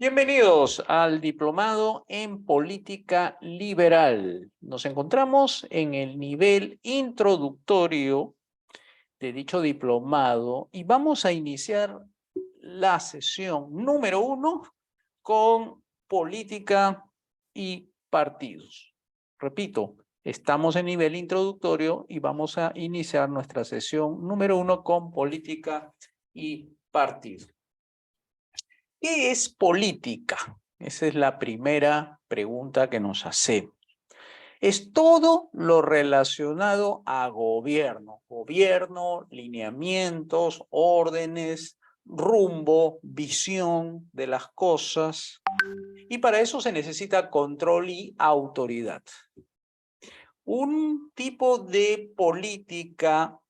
Bienvenidos al Diplomado en Política Liberal. Nos encontramos en el nivel introductorio de dicho diplomado y vamos a iniciar la sesión número 1 con política y partidos. Repito, estamos en nivel introductorio y vamos a iniciar nuestra sesión número 1 con política y partidos. ¿Qué es política? Esa es la primera pregunta que nos hacemos. Es todo lo relacionado a gobierno. Gobierno, lineamientos, órdenes, rumbo, visión de las cosas. Y para eso se necesita control y autoridad. Un tipo de política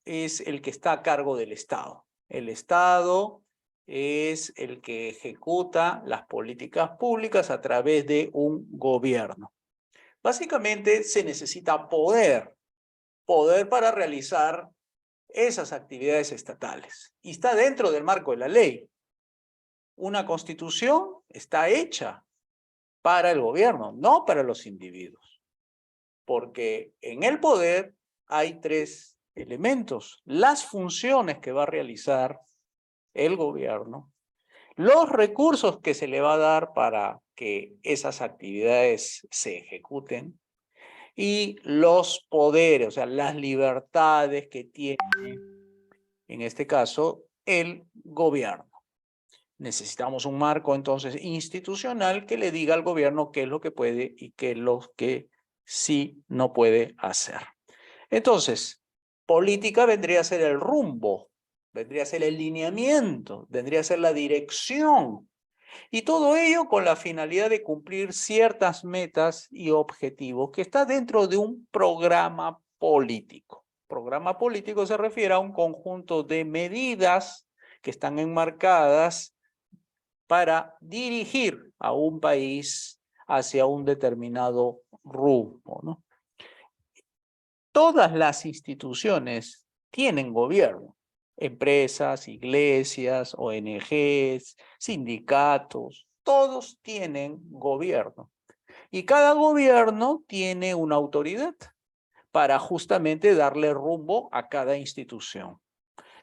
es el que está a cargo del Estado. El Estado es el que ejecuta las políticas públicas a través de un gobierno. Básicamente se necesita poder para realizar esas actividades estatales. Y está dentro del marco de la ley. Una constitución está hecha para el gobierno, no para los individuos. Porque en el poder hay tres elementos: las funciones que va a realizar el gobierno, los recursos que se le va a dar para que esas actividades se ejecuten y los poderes, o sea, las libertades que tiene, en este caso, el gobierno. Necesitamos un marco entonces institucional que le diga al gobierno qué es lo que puede y qué es lo que sí no puede hacer. Entonces, política vendría a ser el rumbo, vendría a ser el lineamiento, vendría a ser la dirección. Y todo ello con la finalidad de cumplir ciertas metas y objetivos que está dentro de un programa político. Programa político se refiere a un conjunto de medidas que están enmarcadas para dirigir a un país hacia un determinado rumbo, ¿no? Todas las instituciones tienen gobierno. Empresas, iglesias, ONGs, sindicatos, todos tienen gobierno. Y cada gobierno tiene una autoridad para justamente darle rumbo a cada institución.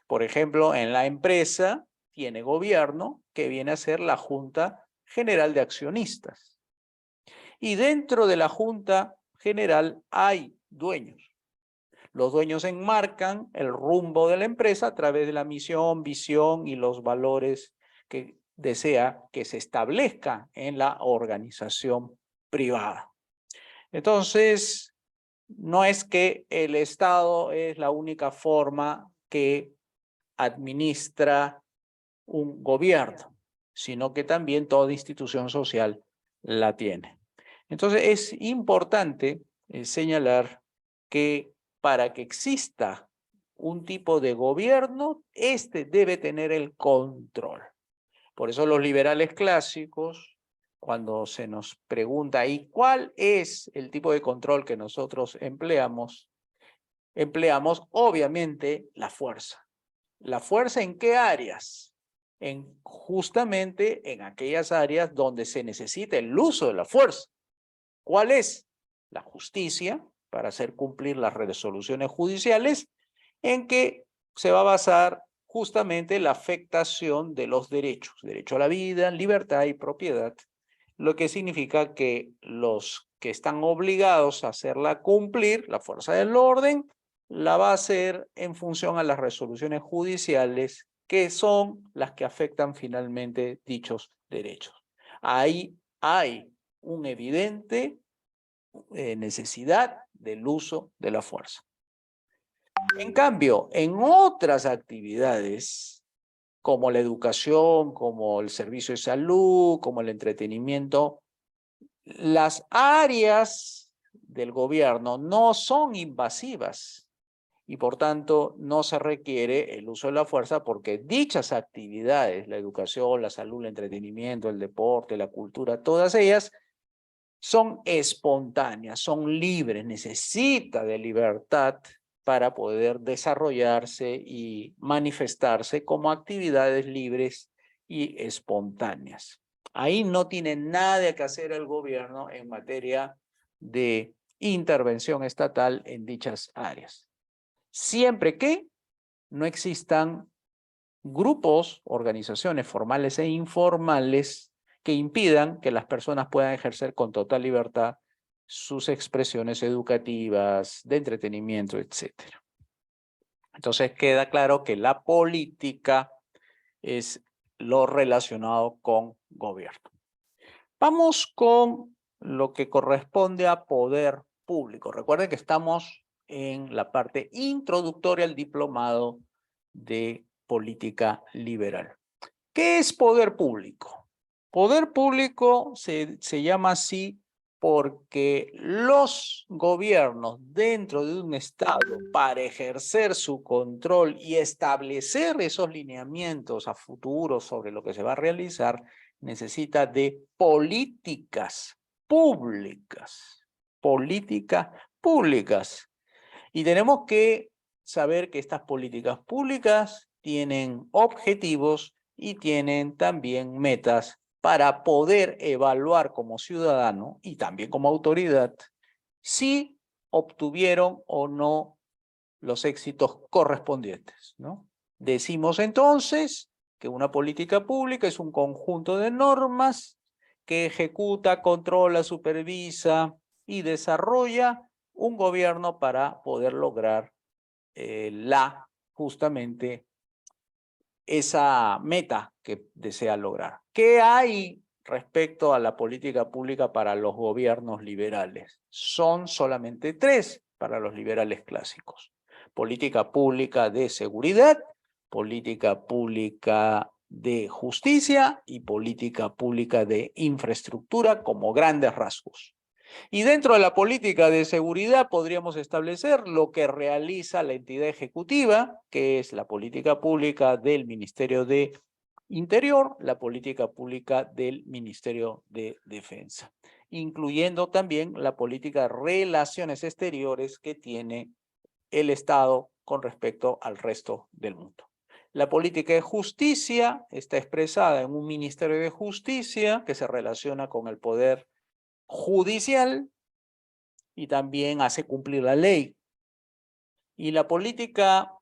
Por ejemplo, en la empresa tiene gobierno, que viene a ser la Junta General de Accionistas. Y dentro de la Junta General hay dueños. Los dueños enmarcan el rumbo de la empresa a través de la misión, visión y los valores que desea que se establezca en la organización privada. Entonces, no es que el Estado es la única forma que administra un gobierno, sino que también toda institución social la tiene. Entonces, es importante señalar que para que exista un tipo de gobierno, este debe tener el control. Por eso los liberales clásicos, cuando se nos pregunta ¿y cuál es el tipo de control que nosotros empleamos? Empleamos obviamente la fuerza. ¿La fuerza en qué áreas? Justamente en aquellas áreas donde se necesita el uso de la fuerza. ¿Cuál es? La justicia, para hacer cumplir las resoluciones judiciales, en que se va a basar justamente la afectación de los derechos. Derecho a la vida, libertad y propiedad. Lo que significa que los que están obligados a hacerla cumplir, la fuerza del orden, la va a hacer en función a las resoluciones judiciales que son las que afectan finalmente dichos derechos. Ahí hay un evidente necesidad del uso de la fuerza. En cambio, en otras actividades, como la educación, como el servicio de salud, como el entretenimiento, las áreas del gobierno no son invasivas y por tanto no se requiere el uso de la fuerza porque dichas actividades, la educación, la salud, el entretenimiento, el deporte, la cultura, todas ellas son espontáneas, son libres, necesita de libertad para poder desarrollarse y manifestarse como actividades libres y espontáneas. Ahí no tiene nada que hacer el gobierno en materia de intervención estatal en dichas áreas. Siempre que no existan grupos, organizaciones formales e informales que impidan que las personas puedan ejercer con total libertad sus expresiones educativas, de entretenimiento, etc. Entonces queda claro que la política es lo relacionado con gobierno. Vamos con lo que corresponde a poder público. Recuerden que estamos en la parte introductoria al diplomado de política liberal. ¿Qué es poder público? Poder público se llama así porque los gobiernos dentro de un estado, para ejercer su control y establecer esos lineamientos a futuro sobre lo que se va a realizar, necesita de políticas públicas. Políticas públicas. Y tenemos que saber que estas políticas públicas tienen objetivos y tienen también metas para poder evaluar como ciudadano y también como autoridad si obtuvieron o no los éxitos correspondientes, ¿no? Decimos entonces que una política pública es un conjunto de normas que ejecuta, controla, supervisa y desarrolla un gobierno para poder lograr justamente esa meta que desea lograr. ¿Qué hay respecto a la política pública para los gobiernos liberales? Son solamente tres para los liberales clásicos. Política pública de seguridad, política pública de justicia y política pública de infraestructura como grandes rasgos. Y dentro de la política de seguridad podríamos establecer lo que realiza la entidad ejecutiva, que es la política pública del Ministerio de Interior, la política pública del Ministerio de Defensa, incluyendo también la política de relaciones exteriores que tiene el Estado con respecto al resto del mundo. La política de justicia está expresada en un Ministerio de Justicia que se relaciona con el poder judicial y también hace cumplir la ley. Y la política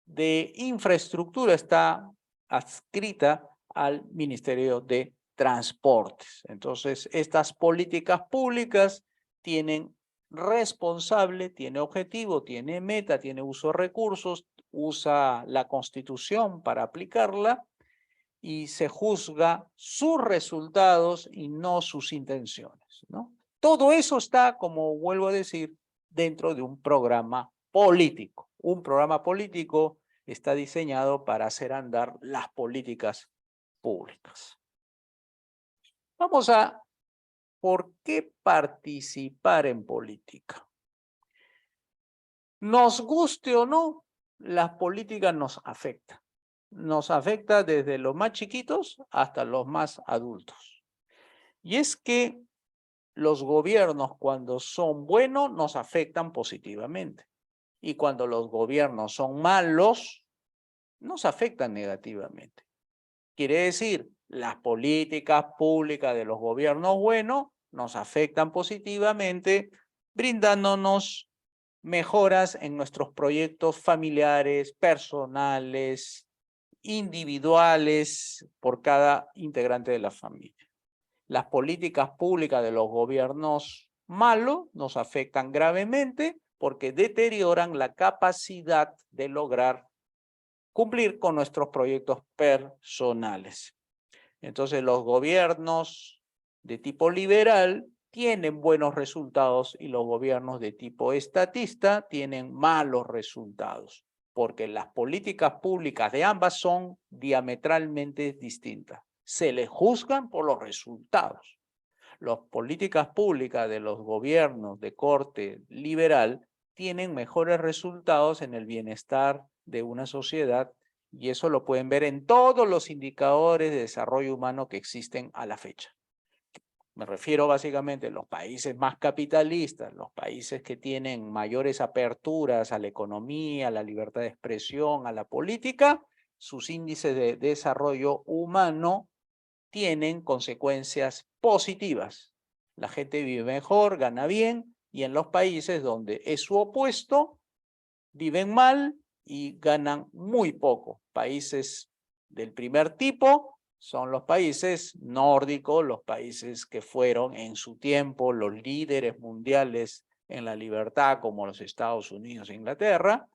de infraestructura está adscrita al Ministerio de Transportes. Entonces, estas políticas públicas tienen responsable, tiene objetivo, tiene meta, tiene uso de recursos, usa la Constitución para aplicarla y se juzga sus resultados y no sus intenciones, ¿no? Todo eso está, como vuelvo a decir, dentro de un programa político. Un programa político está diseñado para hacer andar las políticas públicas. Vamos a ¿por qué participar en política? Nos guste o no, las políticas nos afectan. Nos afecta desde los más chiquitos hasta los más adultos. Y es que los gobiernos cuando son buenos nos afectan positivamente. Y cuando los gobiernos son malos, nos afectan negativamente. Quiere decir, las políticas públicas de los gobiernos buenos nos afectan positivamente, brindándonos mejoras en nuestros proyectos familiares, personales, individuales por cada integrante de la familia. Las políticas públicas de los gobiernos malos nos afectan gravemente porque deterioran la capacidad de lograr cumplir con nuestros proyectos personales. Entonces, los gobiernos de tipo liberal tienen buenos resultados y los gobiernos de tipo estatista tienen malos resultados, porque las políticas públicas de ambas son diametralmente distintas. Se les juzgan por los resultados. Las políticas públicas de los gobiernos de corte liberal tienen mejores resultados en el bienestar de una sociedad y eso lo pueden ver en todos los indicadores de desarrollo humano que existen a la fecha. Me refiero básicamente a los países más capitalistas, los países que tienen mayores aperturas a la economía, a la libertad de expresión, a la política, sus índices de desarrollo humano tienen consecuencias positivas. La gente vive mejor, gana bien, y en los países donde es su opuesto, viven mal y ganan muy poco. Países del primer tipo son los países nórdicos, los países que fueron en su tiempo los líderes mundiales en la libertad, como los Estados Unidos e Inglaterra,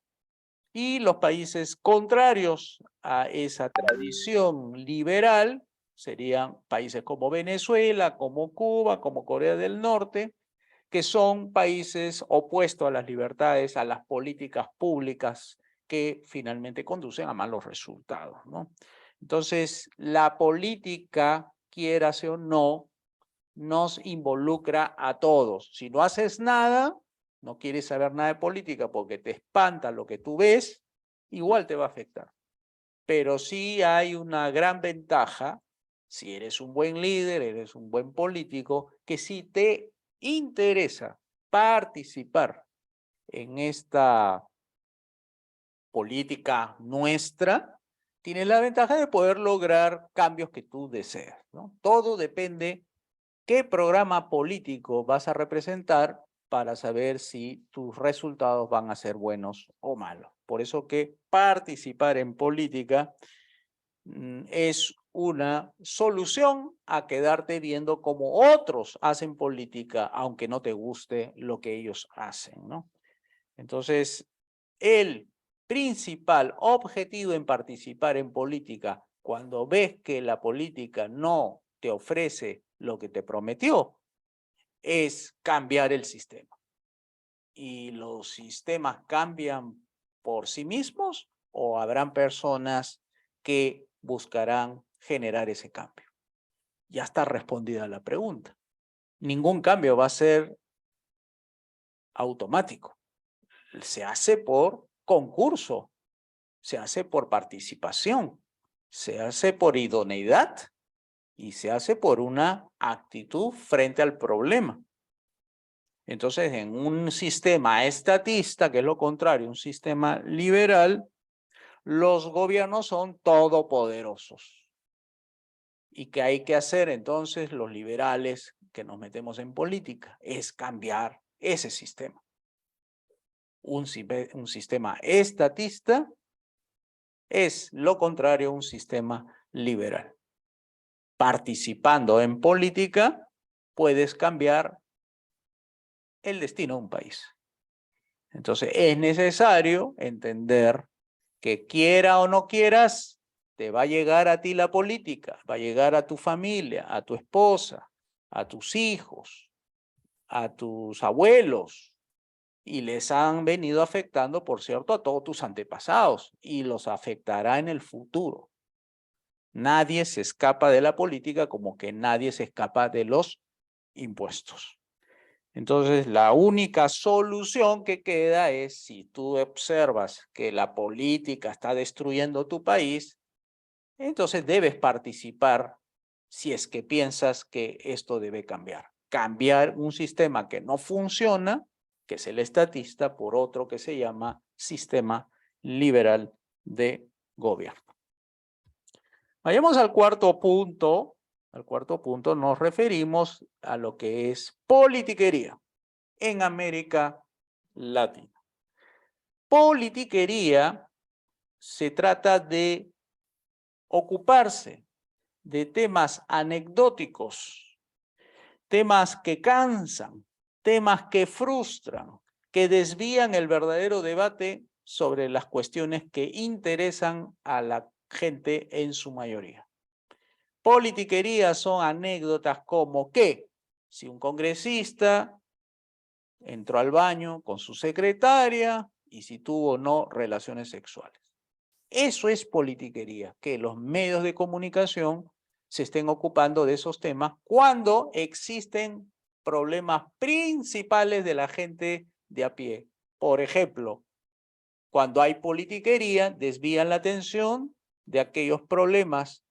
y los países contrarios a esa tradición liberal serían países como Venezuela, como Cuba, como Corea del Norte, que son países opuestos a las libertades, a las políticas públicas que finalmente conducen a malos resultados, ¿no? Entonces, la política, quierase o no, nos involucra a todos. Si no haces nada, no quieres saber nada de política porque te espanta lo que tú ves, igual te va a afectar. Pero sí hay una gran ventaja, si eres un buen líder, eres un buen político, que si te interesa participar en esta política nuestra, tienes la ventaja de poder lograr cambios que tú deseas, ¿no? Todo depende qué programa político vas a representar para saber si tus resultados van a ser buenos o malos. Por eso que participar en política es una solución a quedarte viendo cómo otros hacen política, aunque no te guste lo que ellos hacen, ¿no? Entonces, el principal objetivo en participar en política, cuando ves que la política no te ofrece lo que te prometió, es cambiar el sistema. ¿Y los sistemas cambian por sí mismos o habrán personas que buscarán generar ese cambio? Ya está respondida la pregunta. Ningún cambio va a ser automático. Se hace por concurso, se hace por participación, se hace por idoneidad y se hace por una actitud frente al problema. Entonces, en un sistema estatista, que es lo contrario, un sistema liberal, los gobiernos son todopoderosos. ¿Y qué hay que hacer entonces los liberales que nos metemos en política? Es cambiar ese sistema. Un sistema estatista es lo contrario a un sistema liberal. Participando en política, puedes cambiar el destino de un país. Entonces, es necesario entender que quiera o no quieras, te va a llegar a ti la política, va a llegar a tu familia, a tu esposa, a tus hijos, a tus abuelos, y les han venido afectando, por cierto, a todos tus antepasados, y los afectará en el futuro. Nadie se escapa de la política como que nadie se escapa de los impuestos. Entonces, la única solución que queda es, si tú observas que la política está destruyendo tu país, entonces debes participar si es que piensas que esto debe cambiar. Cambiar un sistema que no funciona, que es el estatista, por otro que se llama sistema liberal de gobierno. Vayamos al cuarto punto. Al cuarto punto nos referimos a lo que es politiquería en América Latina. Politiquería se trata de ocuparse de temas anecdóticos, temas que cansan, temas que frustran, que desvían el verdadero debate sobre las cuestiones que interesan a la gente en su mayoría. Politiquería son anécdotas como que si un congresista entró al baño con su secretaria y si tuvo o no relaciones sexuales. Eso es politiquería, que los medios de comunicación se estén ocupando de esos temas cuando existen problemas principales de la gente de a pie. Por ejemplo, cuando hay politiquería, desvían la atención de aquellos problemas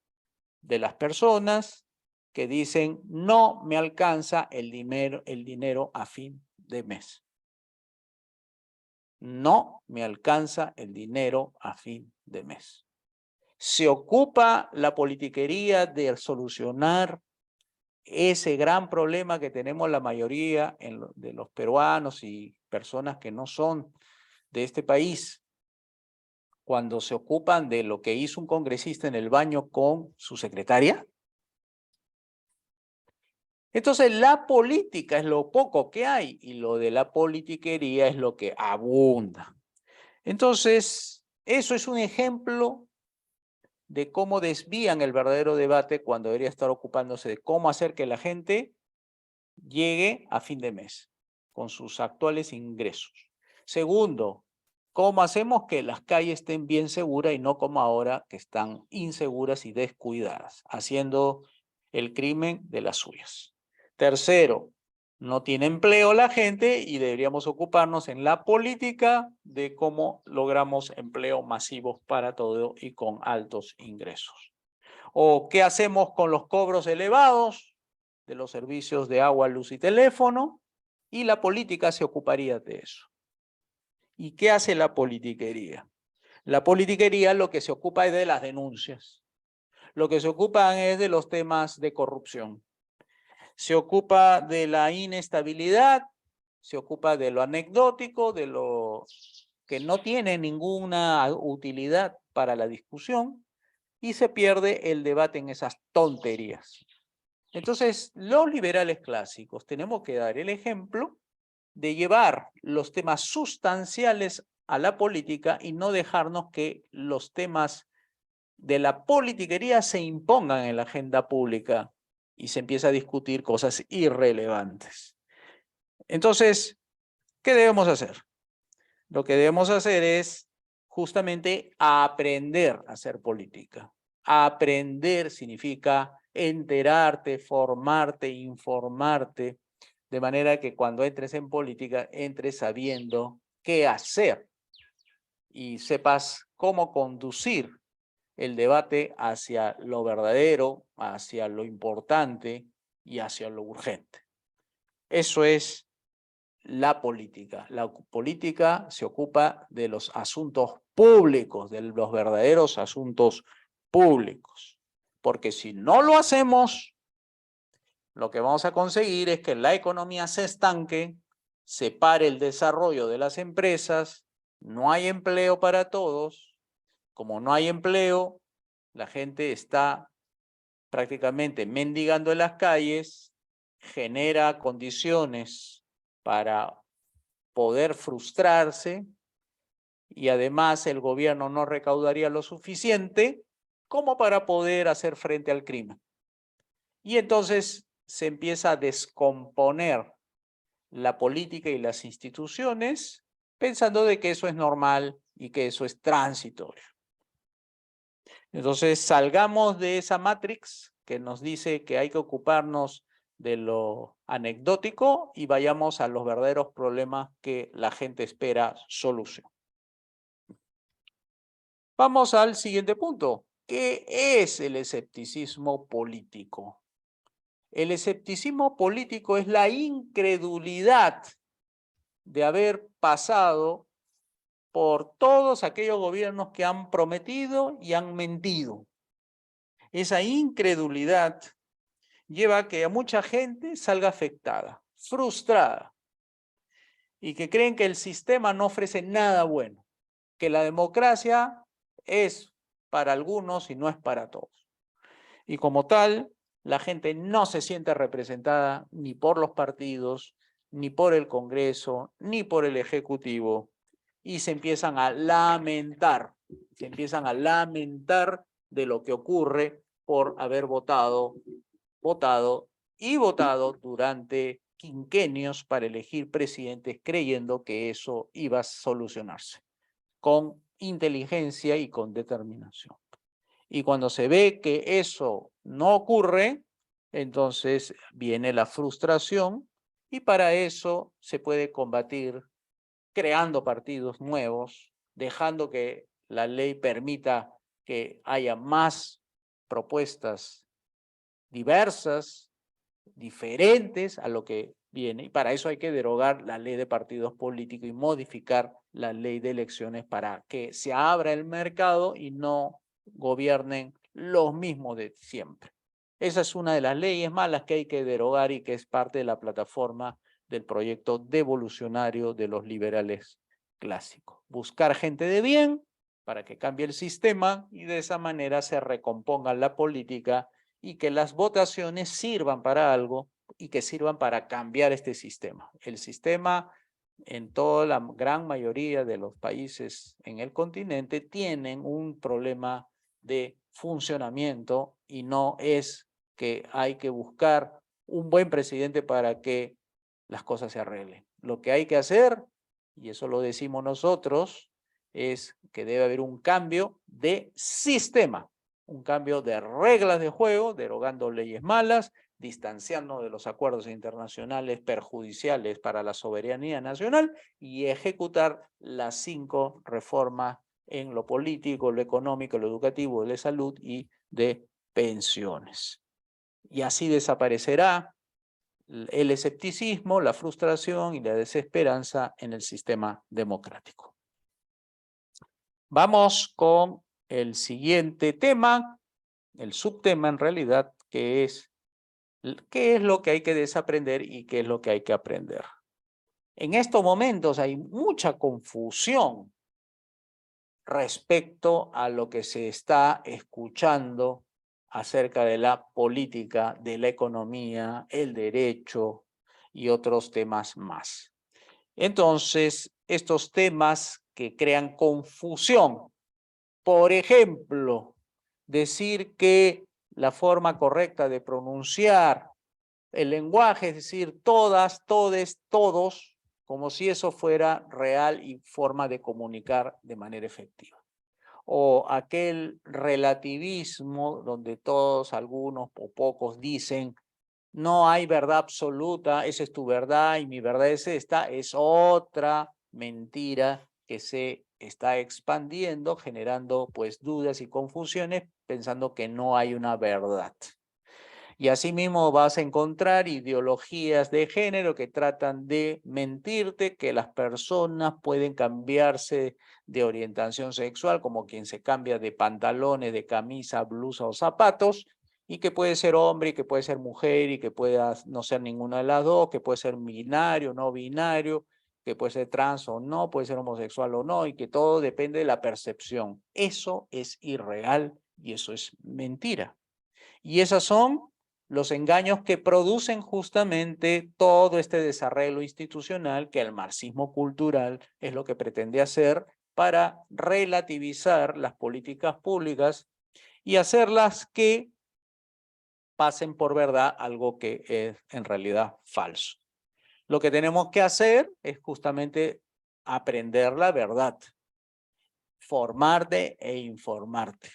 de las personas que dicen no me alcanza el dinero a fin de mes. No me alcanza el dinero a fin de mes. ¿Se ocupa la politiquería de solucionar ese gran problema que tenemos la mayoría de los peruanos y personas que no son de este país, cuando se ocupan de lo que hizo un congresista en el baño con su secretaria? Entonces la política es lo poco que hay y lo de la politiquería es lo que abunda. Entonces, eso es un ejemplo de cómo desvían el verdadero debate cuando debería estar ocupándose de cómo hacer que la gente llegue a fin de mes con sus actuales ingresos. Segundo, ¿cómo hacemos que las calles estén bien seguras y no como ahora que están inseguras y descuidadas, haciendo el crimen de las suyas? Tercero, no tiene empleo la gente y deberíamos ocuparnos en la política de cómo logramos empleos masivos para todo y con altos ingresos. ¿O qué hacemos con los cobros elevados de los servicios de agua, luz y teléfono? Y la política se ocuparía de eso. ¿Y qué hace la politiquería? La politiquería lo que se ocupa es de las denuncias. Lo que se ocupan es de los temas de corrupción. Se ocupa de la inestabilidad, se ocupa de lo anecdótico, de lo que no tiene ninguna utilidad para la discusión y se pierde el debate en esas tonterías. Entonces, los liberales clásicos tenemos que dar el ejemplo de llevar los temas sustanciales a la política y no dejarnos que los temas de la politiquería se impongan en la agenda pública y se empieza a discutir cosas irrelevantes. Entonces, ¿qué debemos hacer? Lo que debemos hacer es justamente aprender a hacer política. Aprender significa enterarte, formarte, informarte, de manera que cuando entres en política, entres sabiendo qué hacer y sepas cómo conducir el debate hacia lo verdadero, hacia lo importante y hacia lo urgente. Eso es la política. La política se ocupa de los asuntos públicos, de los verdaderos asuntos públicos. Porque si no lo hacemos, lo que vamos a conseguir es que la economía se estanque, se pare el desarrollo de las empresas, no hay empleo para todos. Como no hay empleo, la gente está prácticamente mendigando en las calles, genera condiciones para poder frustrarse y además el gobierno no recaudaría lo suficiente como para poder hacer frente al crimen. Y entonces se empieza a descomponer la política y las instituciones pensando de que eso es normal y que eso es transitorio. Entonces salgamos de esa matrix que nos dice que hay que ocuparnos de lo anecdótico y vayamos a los verdaderos problemas que la gente espera solución. Vamos al siguiente punto. ¿Qué es el escepticismo político? El escepticismo político es la incredulidad de haber pasado por todos aquellos gobiernos que han prometido y han mentido. Esa incredulidad lleva a que a mucha gente salga afectada, frustrada, y que creen que el sistema no ofrece nada bueno, que la democracia es para algunos y no es para todos. Y como tal, la gente no se siente representada ni por los partidos, ni por el Congreso, ni por el Ejecutivo, y se empiezan a lamentar de lo que ocurre por haber votado durante quinquenios para elegir presidentes creyendo que eso iba a solucionarse con inteligencia y con determinación. Y cuando se ve que eso no ocurre, entonces viene la frustración y para eso se puede combatir creando partidos nuevos, dejando que la ley permita que haya más propuestas diversas, diferentes a lo que viene. Y para eso hay que derogar la ley de partidos políticos y modificar la ley de elecciones para que se abra el mercado y no gobiernen los mismos de siempre. Esa es una de las leyes malas que hay que derogar y que es parte de la plataforma del proyecto devolucionario de los liberales clásicos. Buscar gente de bien para que cambie el sistema y de esa manera se recomponga la política y que las votaciones sirvan para algo y que sirvan para cambiar este sistema. El sistema en toda la gran mayoría de los países en el continente tienen un problema de funcionamiento y no es que hay que buscar un buen presidente para que las cosas se arreglen. Lo que hay que hacer, y eso lo decimos nosotros, es que debe haber un cambio de sistema, un cambio de reglas de juego, derogando leyes malas, distanciarnos de los acuerdos internacionales perjudiciales para la soberanía nacional y ejecutar las 5 reformas en lo político, lo económico, lo educativo, de salud y de pensiones. Y así desaparecerá el escepticismo, la frustración y la desesperanza en el sistema democrático. Vamos con el siguiente tema, el subtema en realidad, que es qué es lo que hay que desaprender y qué es lo que hay que aprender. En estos momentos hay mucha confusión respecto a lo que se está escuchando acerca de la política, de la economía, el derecho y otros temas más. Entonces, estos temas que crean confusión, por ejemplo, decir que la forma correcta de pronunciar el lenguaje, es decir, todas, todes, todos, como si eso fuera real y forma de comunicar de manera efectiva. O aquel relativismo donde todos, algunos o pocos dicen, no hay verdad absoluta, esa es tu verdad y mi verdad es esta, es otra mentira que se está expandiendo, generando pues dudas y confusiones, pensando que no hay una verdad. Y asimismo vas a encontrar ideologías de género que tratan de mentirte que las personas pueden cambiarse de orientación sexual, como quien se cambia de pantalones, de camisa, blusa o zapatos, y que puede ser hombre y que puede ser mujer y que pueda no ser ninguna de las dos, que puede ser binario, no binario, que puede ser trans o no, puede ser homosexual o no, y que todo depende de la percepción. Eso es irreal y eso es mentira. Y esas son los engaños que producen justamente todo este desarrollo institucional que el marxismo cultural es lo que pretende hacer para relativizar las políticas públicas y hacerlas que pasen por verdad algo que es en realidad falso. Lo que tenemos que hacer es justamente aprender la verdad, formarte e informarte.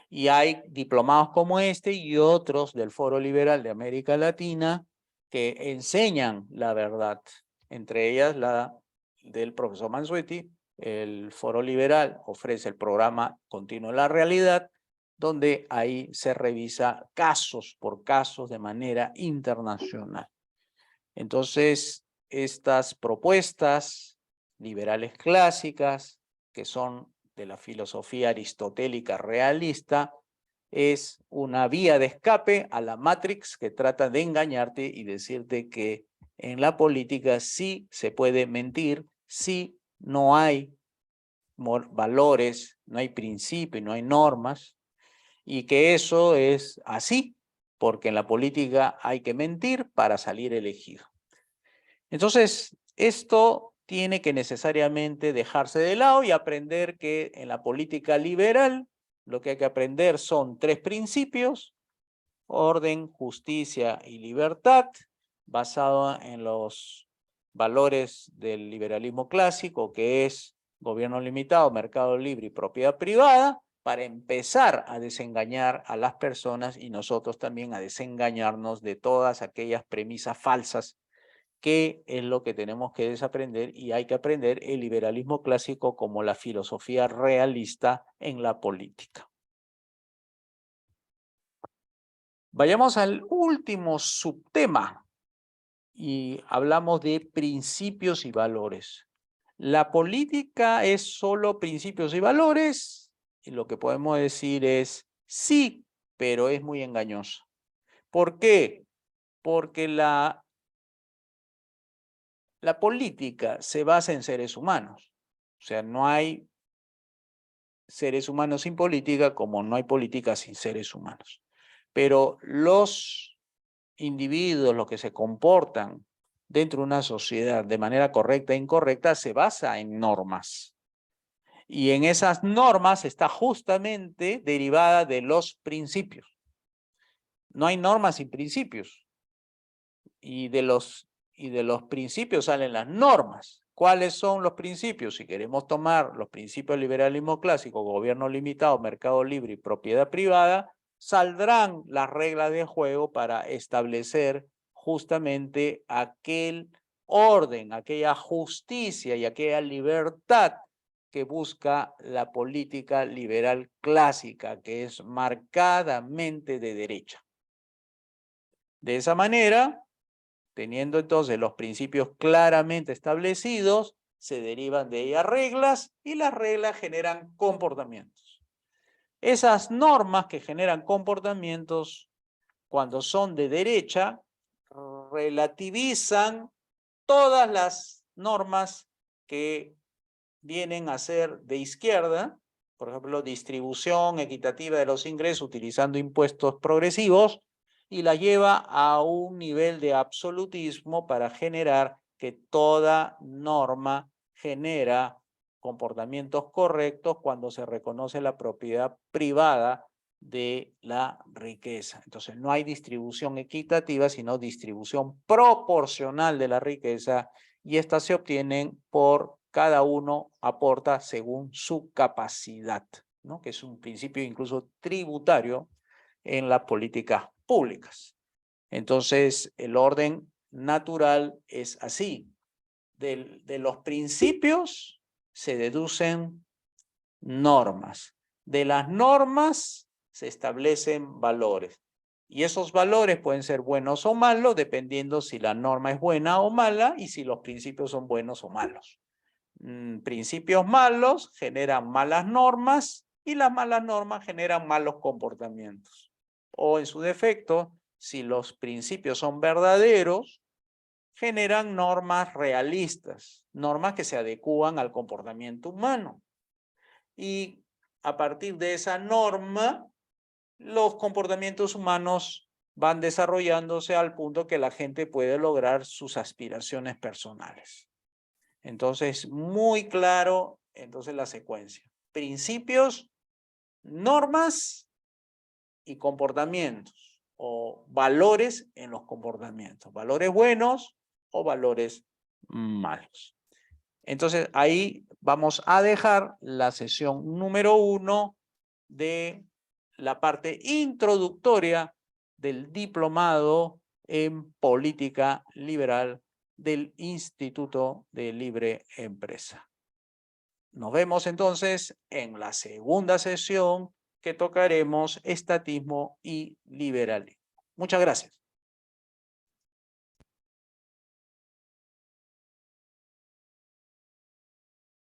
Y hay diplomados como este y otros del Foro Liberal de América Latina que enseñan la verdad, entre ellas la del profesor Mansuetti. El Foro Liberal ofrece el programa Continuo la Realidad, donde ahí se revisa casos por casos de manera internacional. Entonces, estas propuestas liberales clásicas, que son de la filosofía aristotélica realista, es una vía de escape a la Matrix que trata de engañarte y decirte que en la política sí se puede mentir, sí no hay valores, no hay principios, no hay normas, y que eso es así, porque en la política hay que mentir para salir elegido. Entonces, esto tiene que necesariamente dejarse de lado y aprender que en la política liberal lo que hay que aprender son 3 principios: orden, justicia y libertad, basado en los valores del liberalismo clásico, que es gobierno limitado, mercado libre y propiedad privada, para empezar a desengañar a las personas y nosotros también a desengañarnos de todas aquellas premisas falsas que es lo que tenemos que desaprender, y hay que aprender el liberalismo clásico como la filosofía realista en la política. Vayamos al último subtema y hablamos de principios y valores. ¿La política es solo principios y valores y lo que podemos decir es sí, pero es muy engañosa. ¿Por qué? Porque la política se basa en seres humanos. O sea, no hay seres humanos sin política como no hay política sin seres humanos. Pero los individuos, los que se comportan dentro de una sociedad de manera correcta e incorrecta, se basa en normas. Y en esas normas está justamente derivada de los principios. No hay normas sin principios. Y de los principios salen las normas. ¿Cuáles son los principios? Si queremos tomar los principios del liberalismo clásico, gobierno limitado, mercado libre y propiedad privada, saldrán las reglas de juego para establecer justamente aquel orden, aquella justicia y aquella libertad que busca la política liberal clásica, que es marcadamente de derecha. De esa manera, teniendo entonces los principios claramente establecidos, se derivan de ellas reglas y las reglas generan comportamientos. Esas normas que generan comportamientos, cuando son de derecha, relativizan todas las normas que vienen a ser de izquierda, por ejemplo, distribución equitativa de los ingresos utilizando impuestos progresivos, y la lleva a un nivel de absolutismo para generar que toda norma genera comportamientos correctos cuando se reconoce la propiedad privada de la riqueza. Entonces no hay distribución equitativa, sino distribución proporcional de la riqueza, y estas se obtienen por cada uno aporta según su capacidad, ¿no? Que es un principio incluso tributario en las políticas públicas. Entonces, el orden natural es así. De los principios se deducen normas. De las normas se establecen valores. Y esos valores pueden ser buenos o malos, dependiendo si la norma es buena o mala y si los principios son buenos o malos. Principios malos generan malas normas y las malas normas generan malos comportamientos. O en su defecto, si los principios son verdaderos, generan normas realistas, normas que se adecúan al comportamiento humano. Y a partir de esa norma, los comportamientos humanos van desarrollándose al punto que la gente puede lograr sus aspiraciones personales. Entonces, muy claro, entonces la secuencia. Principios, normas y comportamientos o valores en los comportamientos. Valores buenos o valores malos. Entonces, ahí vamos a dejar la sesión número 1 de la parte introductoria del diplomado en política liberal del Instituto de Libre Empresa. Nos vemos entonces en la segunda sesión que tocaremos estatismo y liberalismo. Muchas gracias.